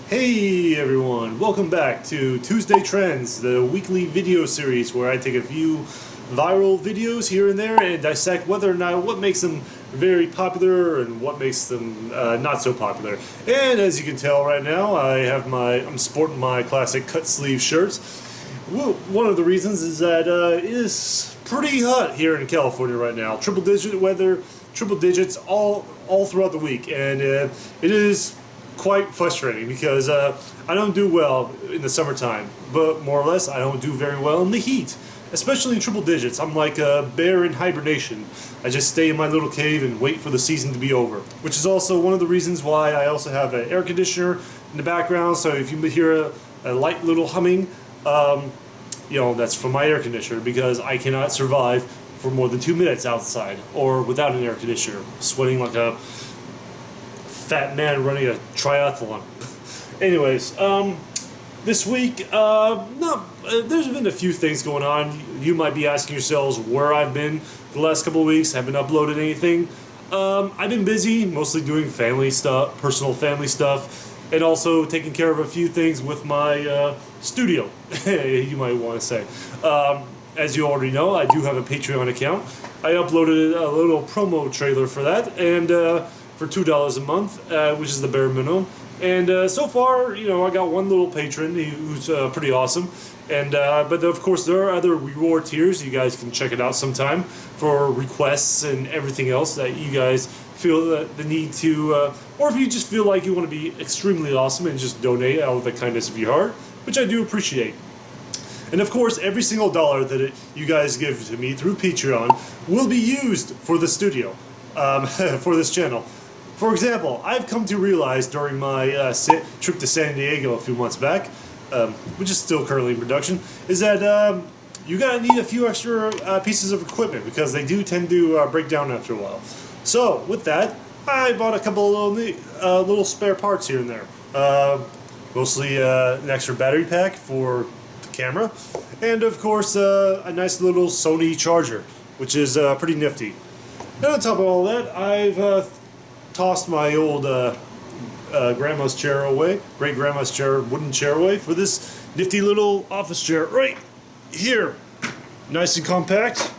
Hey everyone, welcome back to Tuesday Trends, the weekly video series where I take a few viral videos here and there and dissect whether or not what makes them very popular and what makes them not so popular. And as you can tell right now, I'm sporting my classic cut sleeve shirts. Well, one of the reasons is that it is pretty hot here in California right now. Triple digit weather, triple digits all throughout the week, and it is quite frustrating because I don't do well in the summertime, but more or less I don't do very well in the heat, especially in triple digits. I'm like a bear in hibernation. I just stay in my little cave and wait for the season to be over, which is also one of the reasons why I also have an air conditioner in the background, so if you hear a light little humming, that's from my air conditioner, because I cannot survive for more than 2 minutes outside or without an air conditioner, sweating like a fat man running a triathlon. Anyways, this week, there's been a few things going on. You might be asking yourselves where I've been the last couple of weeks. Haven't uploaded anything. I've been busy, mostly doing family stuff, personal family stuff, and also taking care of a few things with my studio, you might want to say. As you already know, I do have a Patreon account. I uploaded a little promo trailer for that, and for $2 a month, which is the bare minimum. And so far, I got one little patron who's pretty awesome. And but of course, there are other reward tiers. You guys can check it out sometime for requests and everything else that you guys feel the need to, or if you just feel like you want to be extremely awesome and just donate out of the kindness of your heart, which I do appreciate. And of course, every single dollar that you guys give to me through Patreon will be used for the studio, for this channel. For example, I've come to realize during my trip to San Diego a few months back, which is still currently in production, is that you gotta need a few extra pieces of equipment because they do tend to break down after a while. So with that, I bought a couple of little spare parts here and there. Mostly an extra battery pack for the camera, and of course a nice little Sony charger, which is pretty nifty. And on top of all that, I've tossed my old grandma's chair away, great-grandma's chair, wooden chair away, for this nifty little office chair right here. Nice and compact.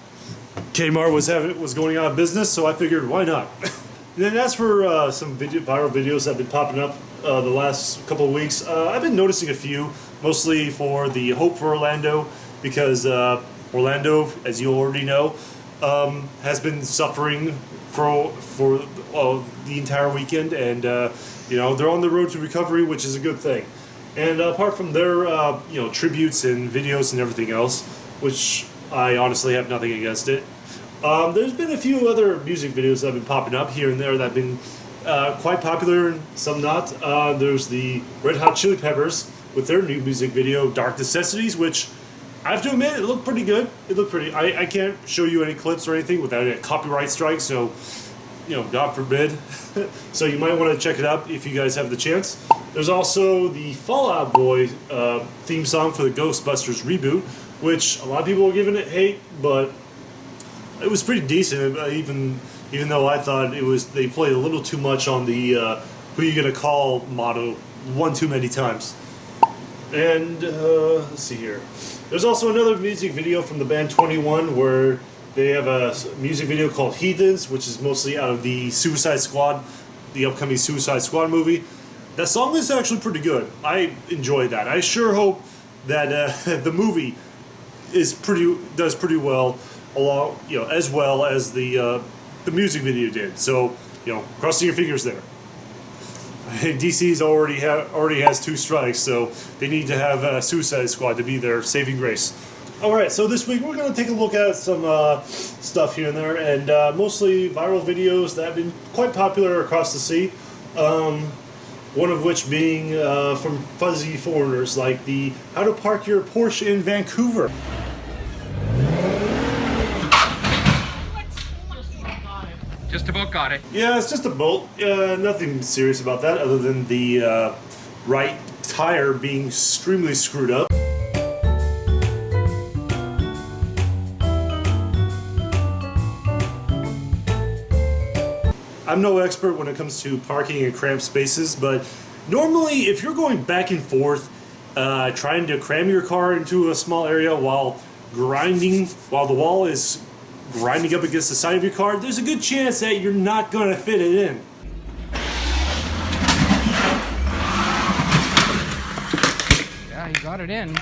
Kmart was going out of business, so I figured, why not? And then as for some viral videos that have been popping up the last couple of weeks, I've been noticing a few, mostly for the Hope for Orlando, because Orlando, as you already know, has been suffering for the entire weekend, and they're on the road to recovery, which is a good thing. And apart from their tributes and videos and everything else, which I honestly have nothing against it, there's been a few other music videos that have been popping up here and there that have been quite popular and some not. There's the Red Hot Chili Peppers with their new music video, Dark Necessities, which I have to admit, it looked pretty good. It looked pretty. I can't show you any clips or anything without a copyright strike, so, God forbid. So you might want to check it out if you guys have the chance. There's also the Fall Out Boy theme song for the Ghostbusters reboot, which a lot of people are giving it hate, but it was pretty decent. Even though I thought they played a little too much on the "Who You Gonna Call" motto one too many times. And let's see here. There's also another music video from the band 21 where they have a music video called Heathens, which is mostly out of the Suicide Squad, the upcoming Suicide Squad movie. That song is actually pretty good. I enjoyed that. I sure hope that the movie does pretty well, as well as the music video did. So, crossing your fingers there. DC's already has 2 strikes, so they need to have Suicide Squad to be their saving grace. Alright, so this week we're going to take a look at some stuff here and there, and mostly viral videos that have been quite popular across the sea. One of which being from fuzzy foreigners, like the How to Park Your Porsche in Vancouver. Just about got it. Yeah, it's just a bolt. Nothing serious about that, other than the right tire being extremely screwed up. I'm no expert when it comes to parking in cramped spaces, but Normally, if you're going back and forth, trying to cram your car into a small area while the wall is grinding up against the side of your car, there's a good chance that you're not going to fit it in. Yeah, he got it in.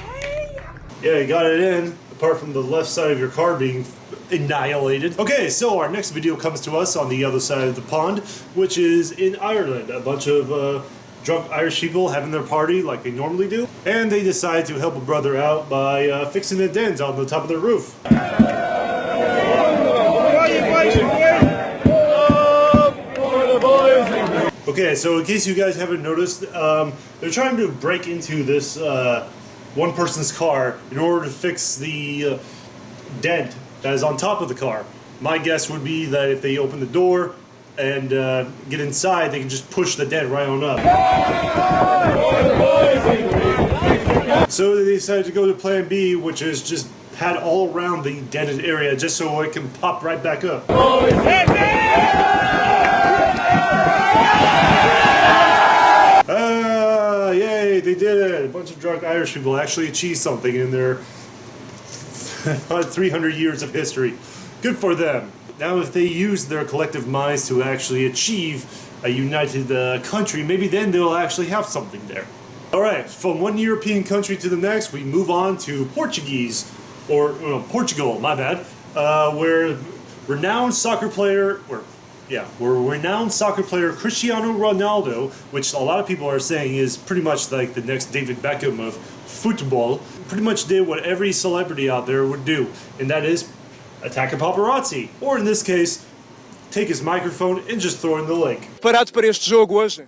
Yeah, you got it in, apart from the left side of your car being annihilated. Okay, so our next video comes to us on the other side of the pond, which is in Ireland. A bunch of drunk Irish people having their party like they normally do, and they decide to help a brother out by fixing a dent on the top of their roof. Okay, so in case you guys haven't noticed, they're trying to break into this one person's car in order to fix the dent that is on top of the car. My guess would be that if they open the door and get inside, they can just push the dent right on up. So they decided to go to plan B, which is just pat all around the dented area just so it can pop right back up. Yay, they did it! A bunch of drunk Irish people actually achieved something in their 300 years of history. Good for them. Now if they use their collective minds to actually achieve a united country, maybe then they'll actually have something there. Alright, from one European country to the next, we move on to Portugal, my bad, where renowned soccer player Cristiano Ronaldo, which a lot of people are saying is pretty much like the next David Beckham of football, pretty much did what every celebrity out there would do, and that is attack a paparazzi, or in this case, take his microphone and just throw it in the lake. Preparados para este jogo hoje?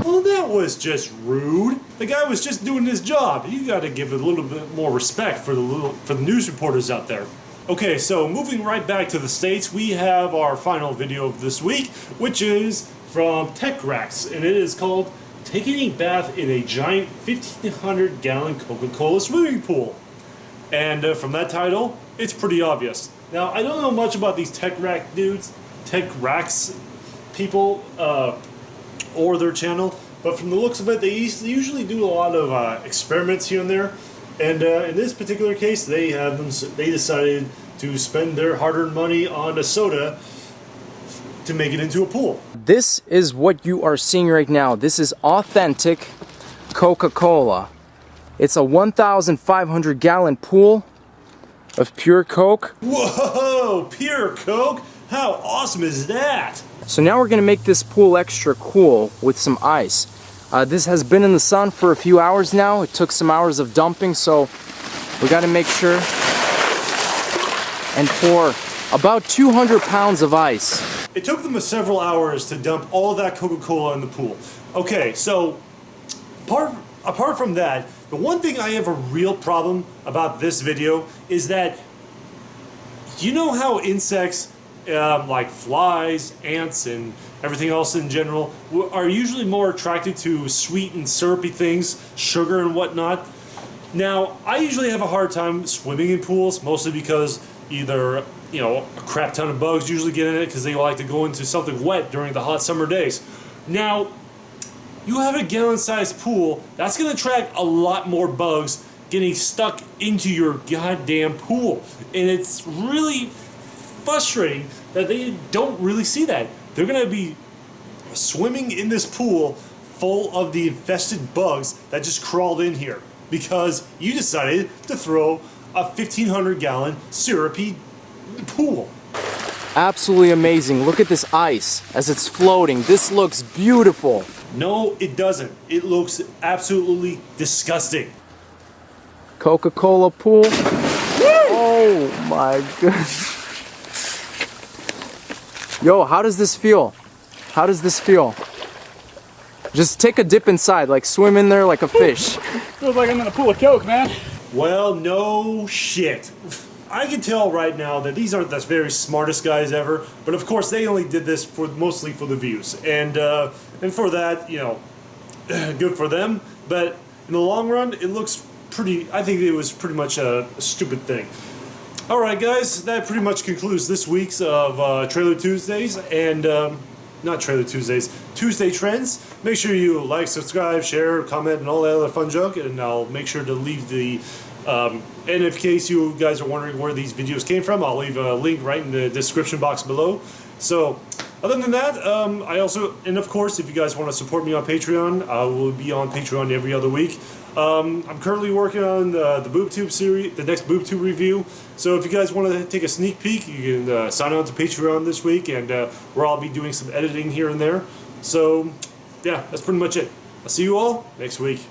Well, that was just rude. The guy was just doing his job. You got to give a little bit more respect for the news reporters out there. Okay, so moving right back to the States, we have our final video of this week, which is from Tech Racks, and it is called Taking a Bath in a Giant 1,500-Gallon Coca-Cola Swimming Pool. And from that title, it's pretty obvious. Now, I don't know much about these Tech Racks people, or their channel, but from the looks of it, they usually do a lot of experiments here and there. And in this particular case, they decided to spend their hard-earned money on a soda to make it into a pool. This is what you are seeing right now. This is authentic Coca-Cola. It's a 1,500-gallon pool of pure Coke. Whoa, pure Coke? How awesome is that? So now we're gonna make this pool extra cool with some ice. This has been in the sun for a few hours now. It took some hours of dumping, so we gotta make sure and pour about 200 pounds of ice. It took them several hours to dump all that Coca-Cola in the pool. Okay, so apart from that, the one thing I have a real problem about this video is that, you know how insects like flies, ants, and everything else in general are usually more attracted to sweet and syrupy things, sugar and whatnot. Now, I usually have a hard time swimming in pools, mostly because either, you know, a crap ton of bugs usually get in it because they like to go into something wet during the hot summer days. Now, you have a gallon-sized pool, that's going to attract a lot more bugs getting stuck into your goddamn pool. And it's really frustrating that they don't really see that. They're going to be swimming in this pool full of the infested bugs that just crawled in here because you decided to throw a 1,500-gallon syrupy pool. Absolutely amazing. Look at this ice as it's floating. This looks beautiful. No, it doesn't. It looks absolutely disgusting. Coca-Cola Pool. Oh my goodness. Yo, how does this feel? How does this feel? Just take a dip inside, like swim in there like a fish. Feels like I'm in a pool of Coke, man. Well, no shit. I can tell right now that these aren't the very smartest guys ever, but of course they only did this mostly for the views, and for that, you know, good for them. But in the long run, it looks pretty. I think it was pretty much a stupid thing. All right, guys, that pretty much concludes this week's of Trailer Tuesdays, and not Trailer Tuesdays, Tuesday Trends. Make sure you like, subscribe, share, comment, and all that other fun junk, and I'll make sure to leave the and in case you guys are wondering where these videos came from, I'll leave a link right in the description box below. So, other than that, I also, and of course, if you guys want to support me on Patreon, I will be on Patreon every other week. I'm currently working on the BoobTube series, the next BoobTube review. So if you guys want to take a sneak peek, you can sign on to Patreon this week, and where I'll be doing some editing here and there. So, yeah, that's pretty much it. I'll see you all next week.